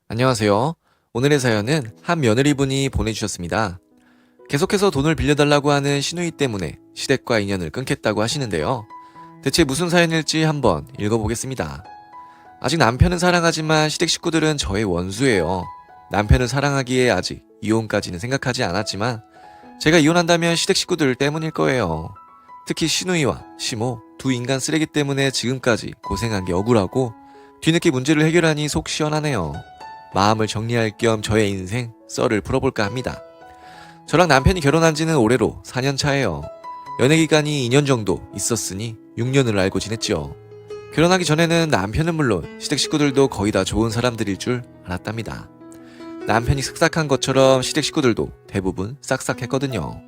안녕하세요. 오늘의 사연은 한 며느리분이 보내주셨습니다. 계속해서 돈을 빌려달라고 하는 시누이 때문에 시댁과 인연을 끊겠다고 하시는데요. 대체 무슨 사연일지 한번 읽어보겠습니다. 아직 남편은 사랑하지만 시댁 식구들은 저의 원수예요. 남편을 사랑하기에 아직 이혼까지는 생각하지 않았지만 제가 이혼한다면 시댁 식구들 때문일 거예요. 특히 시누이와 시모 두 인간 쓰레기 때문에 지금까지 고생한 게 억울하고 뒤늦게 문제를 해결하니 속 시원하네요. 마음을 정리할 겸 저의 인생 썰을 풀어볼까 합니다. 저랑 남편이 결혼한 지는 올해로 4년 차예요. 연애 기간이 2년 정도 있었으니 6년을 알고 지냈죠. 결혼하기 전에는 남편은 물론 시댁 식구들도 거의 다 좋은 사람들일 줄 알았답니다. 남편이 싹싹한 것처럼 시댁 식구들도 대부분 싹싹했거든요.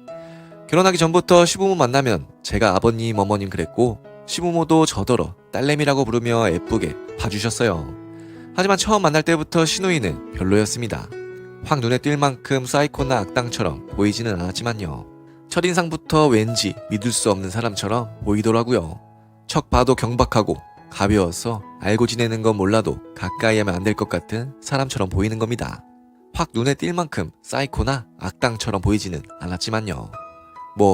결혼하기 전부터 시부모 만나면 제가 아버님 어머님 그랬고 시부모도 저더러 딸내미라고 부르며 예쁘게 봐주셨어요. 하지만 처음 만날 때부터 시누이는 별로였습니다. 확 눈에 띌 만큼 사이코나 악당처럼 보이지는 않았지만요. 첫인상부터 왠지 믿을 수 없는 사람처럼 보이더라고요. 척 봐도 경박하고 가벼워서 알고 지내는 건 몰라도 가까이 하면 안 될 것 같은 사람처럼 보이는 겁니다. 확 눈에 띌 만큼 사이코나 악당처럼 보이지는 않았지만요.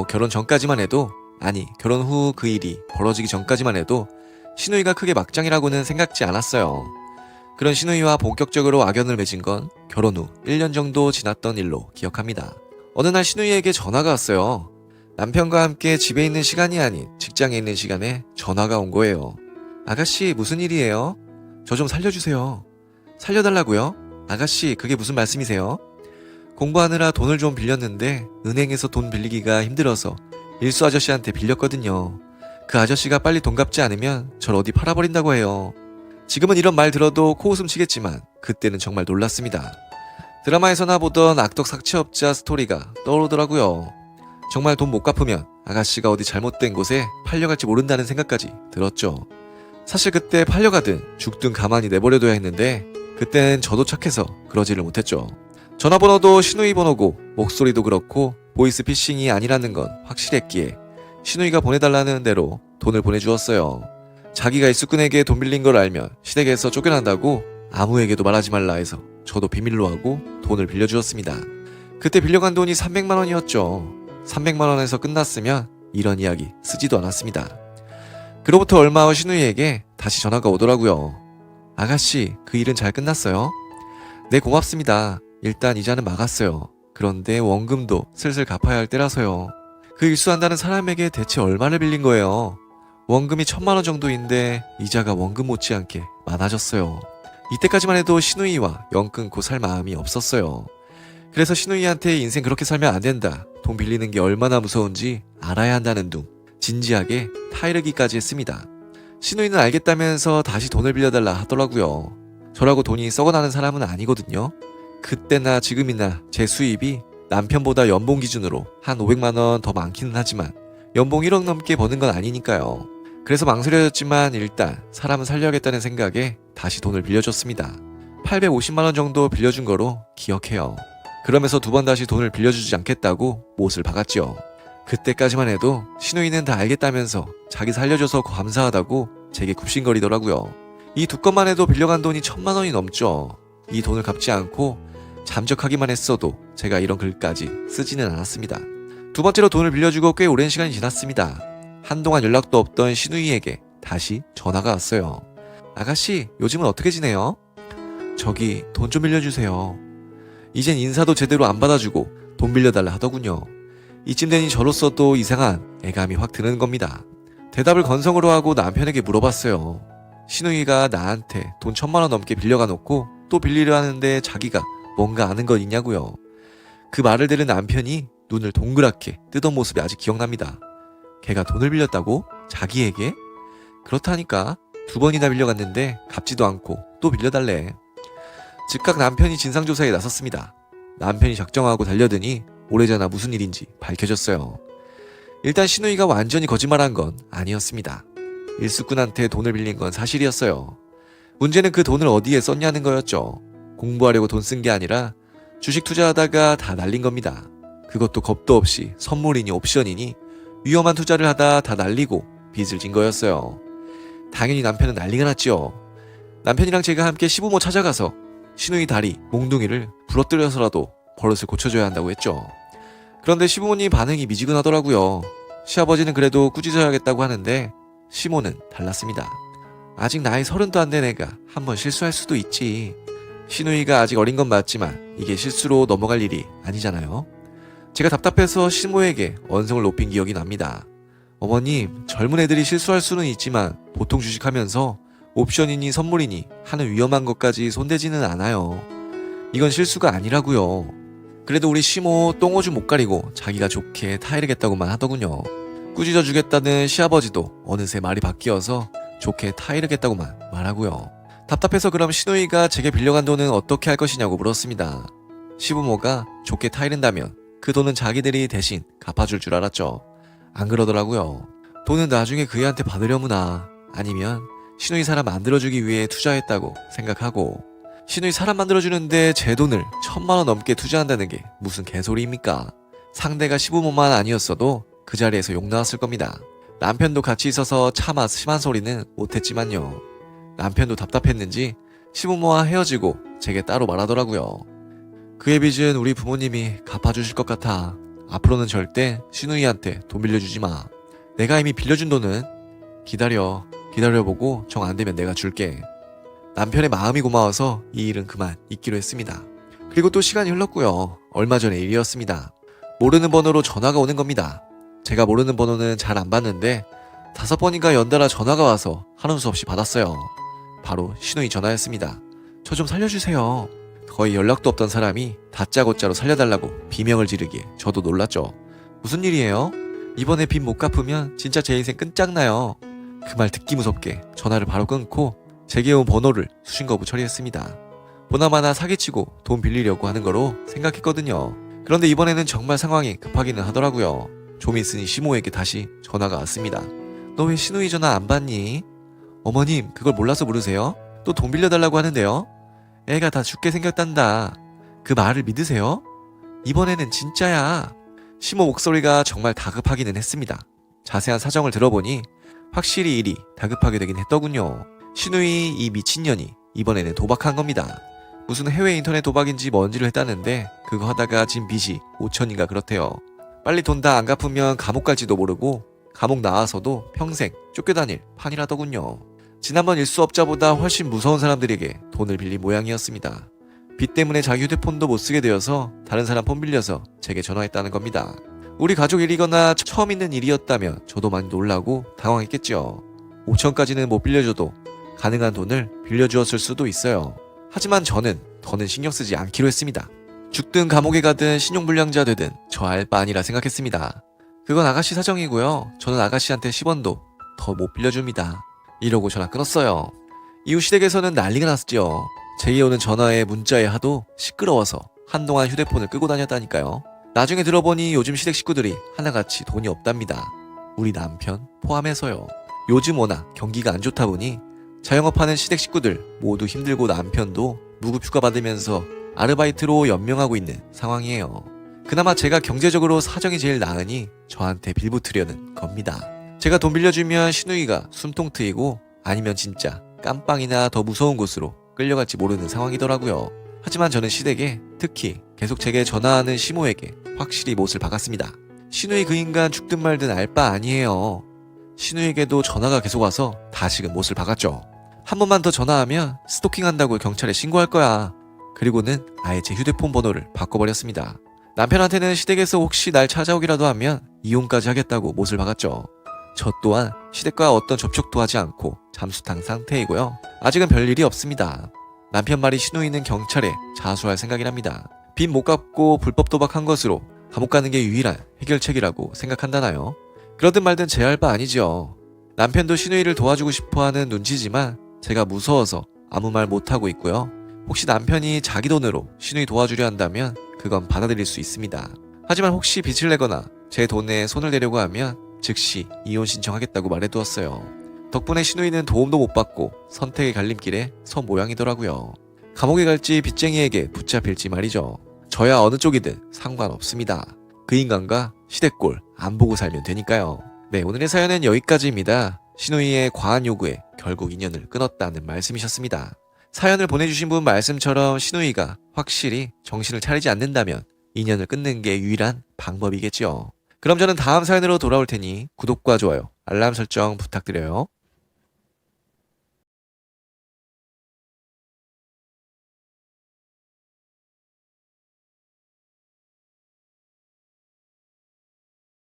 결혼 전까지만 해도, 아니 결혼 후 그 일이 벌어지기 전까지만 해도 시누이가 크게 막장이라고는 생각지 않았어요. 그런 시누이와 본격적으로 악연을 맺은 건 결혼 후 1년 정도 지났던 일로 기억합니다. 어느 날 시누이에게 전화가 왔어요. 남편과 함께 집에 있는 시간이 아닌 직장에 있는 시간에 전화가 온 거예요. 아가씨 무슨 일이에요? 저 좀 살려주세요. 살려달라고요? 아가씨 그게 무슨 말씀이세요? 공부하느라 돈을 좀 빌렸는데 은행에서 돈 빌리기가 힘들어서 일수 아저씨한테 빌렸거든요. 그 아저씨가 빨리 돈 갚지 않으면 절 어디 팔아버린다고 해요. 지금은 이런 말 들어도 코웃음 치겠지만 그때는 정말 놀랐습니다. 드라마에서나 보던 악덕 사채업자 스토리가 떠오르더라고요. 정말 돈 못 갚으면 아가씨가 어디 잘못된 곳에 팔려갈지 모른다는 생각까지 들었죠. 사실 그때 팔려가든 죽든 가만히 내버려둬야 했는데 그때는 저도 착해서 그러지를 못했죠. 전화번호도 시누이 번호고 목소리도 그렇고 보이스피싱이 아니라는 건 확실했기에 시누이가 보내달라는 대로 돈을 보내주었어요. 자기가 일수꾼에게 돈 빌린 걸 알면 시댁에서 쫓겨난다고 아무에게도 말하지 말라 해서 저도 비밀로 하고 돈을 빌려주었습니다. 그때 빌려간 돈이 300만 원이었죠. 300만 원에서 끝났으면 이런 이야기 쓰지도 않았습니다. 그로부터 얼마 후 시누이에게 다시 전화가 오더라고요. 아가씨 그 일은 잘 끝났어요? 네 고맙습니다. 일단 이자는 막았어요. 그런데 원금도 슬슬 갚아야 할 때라서요. 그 일수한다는 사람에게 대체 얼마를 빌린 거예요? 원금이 1,000만 원 정도인데 이자가 원금 못지않게 많아졌어요. 이때까지만 해도 시누이와 영 끊고 살 마음이 없었어요. 그래서 시누이한테 인생 그렇게 살면 안 된다, 돈 빌리는 게 얼마나 무서운지 알아야 한다는 둥 진지하게 타이르기까지 했습니다. 시누이는 알겠다면서 다시 돈을 빌려달라 하더라고요. 저라고 돈이 썩어나는 사람은 아니거든요. 그때나 지금이나 제 수입이 남편보다 연봉 기준으로 한 500만 원 더 많기는 하지만 연봉 1억 넘게 버는 건 아니니까요. 그래서 망설여졌지만 일단 사람은 살려야겠다는 생각에 다시 돈을 빌려줬습니다. 850만 원 정도 빌려준 거로 기억해요. 그러면서 두 번 다시 돈을 빌려주지 않겠다고 못을 박았죠. 그때까지만 해도 시누이는 다 알겠다면서 자기 살려줘서 감사하다고 제게 굽신거리더라고요. 이 두 건만 해도 빌려간 돈이 1,000만 원이 넘죠. 이 돈을 갚지 않고 잠적하기만 했어도 제가 이런 글까지 쓰지는 않았습니다. 두 번째로 돈을 빌려주고 꽤 오랜 시간이 지났습니다. 한동안 연락도 없던 시누이에게 다시 전화가 왔어요. 아가씨 요즘은 어떻게 지내요? 저기 돈 좀 빌려주세요. 이젠 인사도 제대로 안 받아주고 돈 빌려달라 하더군요. 이쯤 되니 저로서도 이상한 애감이 확 드는 겁니다. 대답을 건성으로 하고 남편에게 물어봤어요. 시누이가 나한테 돈 1,000만 원 넘게 빌려가 놓고 또 빌리려 하는데 자기가 뭔가 아는 건 있냐고요. 그 말을 들은 남편이 눈을 동그랗게 뜨던 모습이 아직 기억납니다. 걔가 돈을 빌렸다고? 자기에게? 그렇다니까. 2번이나 빌려갔는데 갚지도 않고 또 빌려달래. 즉각 남편이 진상조사에 나섰습니다. 남편이 작정하고 달려드니 오래전에 무슨 일인지 밝혀졌어요. 일단 시누이가 완전히 거짓말한 건 아니었습니다. 일수꾼한테 돈을 빌린 건 사실이었어요. 문제는 그 돈을 어디에 썼냐는 거였죠. 공부하려고 돈 쓴 게 아니라 주식 투자하다가 다 날린 겁니다. 그것도 겁도 없이 선물이니 옵션이니 위험한 투자를 하다 다 날리고 빚을 진 거였어요. 당연히 남편은 난리가 났죠. 남편이랑 제가 함께 시부모 찾아가서 신우이 다리, 몽둥이를 부러뜨려서라도 버릇을 고쳐줘야 한다고 했죠. 그런데 시부모님 반응이 미지근하더라고요. 시아버지는 그래도 꾸짖어야겠다고 하는데 시모는 달랐습니다. 아직 나이 30도 안 된 애가 한번 실수할 수도 있지. 시누이가 아직 어린 건 맞지만 이게 실수로 넘어갈 일이 아니잖아요. 제가 답답해서 시모에게 언성을 높인 기억이 납니다. 어머님, 젊은 애들이 실수할 수는 있지만 보통 주식하면서 옵션이니 선물이니 하는 위험한 것까지 손대지는 않아요. 이건 실수가 아니라고요. 그래도 우리 시모 똥오줌 못 가리고 자기가 좋게 타이르겠다고만 하더군요. 꾸짖어 주겠다는 시아버지도 어느새 말이 바뀌어서 좋게 타이르겠다고만 말하고요. 답답해서 그럼 시누이가 제게 빌려간 돈은 어떻게 할 것이냐고 물었습니다. 시부모가 좋게 타이른다면 그 돈은 자기들이 대신 갚아줄 줄 알았죠. 안 그러더라고요. 돈은 나중에 그 애한테 받으려무나 아니면 시누이 사람 만들어주기 위해 투자했다고 생각하고 시누이 사람 만들어주는데 제 돈을 1000만원 넘게 투자한다는 게 무슨 개소리입니까? 상대가 시부모만 아니었어도 그 자리에서 욕 나왔을 겁니다. 남편도 같이 있어서 차마 심한 소리는 못했지만요. 남편도 답답했는지 시부모와 헤어지고 제게 따로 말하더라고요. 그의 빚은 우리 부모님이 갚아주실 것 같아. 앞으로는 절대 시누이한테 돈 빌려주지 마. 내가 이미 빌려준 돈은 기다려보고 정 안되면 내가 줄게. 남편의 마음이 고마워서 이 일은 그만 잊기로 했습니다. 그리고 또 시간이 흘렀고요. 얼마 전의 일이었습니다. 모르는 번호로 전화가 오는 겁니다. 제가 모르는 번호는 잘 안 받는데 5번인가 연달아 전화가 와서 하는 수 없이 받았어요. 바로 시누이 전화였습니다. 저 좀 살려주세요. 거의 연락도 없던 사람이 다짜고짜로 살려달라고 비명을 지르기에 저도 놀랐죠. 무슨 일이에요? 이번에 빚 못 갚으면 진짜 제 인생 끝장나요. 그 말 듣기 무섭게 전화를 바로 끊고 제게 온 번호를 수신거부 처리했습니다. 보나마나 사기치고 돈 빌리려고 하는 거로 생각했거든요. 그런데 이번에는 정말 상황이 급하기는 하더라고요. 좀 있으니 시모에게 다시 전화가 왔습니다. 너 왜 시누이 전화 안 받니? 어머님, 그걸 몰라서 모르세요? 또 돈 빌려달라고 하는데요? 애가 다 죽게 생겼단다. 그 말을 믿으세요? 이번에는 진짜야. 시모 목소리가 정말 다급하기는 했습니다. 자세한 사정을 들어보니 확실히 일이 다급하게 되긴 했더군요. 시누이 이 미친년이 이번에는 도박한 겁니다. 무슨 해외 인터넷 도박인지 뭔지를 했다는데 그거 하다가 진 빚이 5천인가 그렇대요. 빨리 돈 다 안 갚으면 감옥 갈지도 모르고 감옥 나와서도 평생 쫓겨다닐 판이라더군요. 지난번 일수업자보다 훨씬 무서운 사람들에게 돈을 빌린 모양이었습니다. 빚 때문에 자기 휴대폰도 못 쓰게 되어서 다른 사람 폰 빌려서 제게 전화했다는 겁니다. 우리 가족 일이거나 처음 있는 일이었다면 저도 많이 놀라고 당황했겠죠. 5천까지는 못 빌려줘도 가능한 돈을 빌려주었을 수도 있어요. 하지만 저는 더는 신경 쓰지 않기로 했습니다. 죽든 감옥에 가든 신용불량자 되든 저 알 바 아니라 생각했습니다. 그건 아가씨 사정이고요. 저는 아가씨한테 10원도 더 못 빌려줍니다. 이러고 전화 끊었어요. 이후 시댁에서는 난리가 났죠. 제게 오는 전화에 문자에 하도 시끄러워서 한동안 휴대폰을 끄고 다녔다니까요. 나중에 들어보니 요즘 시댁 식구들이 하나같이 돈이 없답니다. 우리 남편 포함해서요. 요즘 워낙 경기가 안 좋다 보니 자영업하는 시댁 식구들 모두 힘들고 남편도 무급휴가 받으면서 아르바이트로 연명하고 있는 상황이에요. 그나마 제가 경제적으로 사정이 제일 나으니 저한테 빌붙으려는 겁니다. 제가 돈 빌려주면 시누이가 숨통 트이고 아니면 진짜 깜빵이나 더 무서운 곳으로 끌려갈지 모르는 상황이더라고요. 하지만 저는 시댁에, 특히 계속 제게 전화하는 시모에게 확실히 못을 박았습니다. 시누이 그 인간 죽든 말든 알 바 아니에요. 시누이에게도 전화가 계속 와서 다시금 못을 박았죠. 한 번만 더 전화하면 스토킹한다고 경찰에 신고할 거야. 그리고는 아예 제 휴대폰 번호를 바꿔버렸습니다. 남편한테는 시댁에서 혹시 날 찾아오기라도 하면 이혼까지 하겠다고 못을 박았죠. 저 또한 시댁과 어떤 접촉도 하지 않고 잠수탄 상태이고요. 아직은 별일이 없습니다. 남편 말이 시누이는 경찰에 자수할 생각이랍니다. 빚 못 갚고 불법 도박한 것으로 감옥 가는 게 유일한 해결책이라고 생각한다나요? 그러든 말든 제 할 바 아니죠. 남편도 시누이를 도와주고 싶어하는 눈치지만 제가 무서워서 아무 말 못하고 있고요. 혹시 남편이 자기 돈으로 시누이 도와주려 한다면 그건 받아들일 수 있습니다. 하지만 혹시 빚을 내거나 제 돈에 손을 대려고 하면 즉시 이혼 신청하겠다고 말해두었어요. 덕분에 시누이는 도움도 못 받고 선택의 갈림길에 선 모양이더라고요. 감옥에 갈지 빚쟁이에게 붙잡힐지 말이죠. 저야 어느 쪽이든 상관없습니다. 그 인간과 시댁꼴 안 보고 살면 되니까요. 네, 오늘의 사연은 여기까지입니다. 시누이의 과한 요구에 결국 인연을 끊었다는 말씀이셨습니다. 사연을 보내주신 분 말씀처럼 신우이가 확실히 정신을 차리지 않는다면 인연을 끊는 게 유일한 방법이겠죠. 그럼 저는 다음 사연으로 돌아올 테니 구독과 좋아요, 알람 설정 부탁드려요.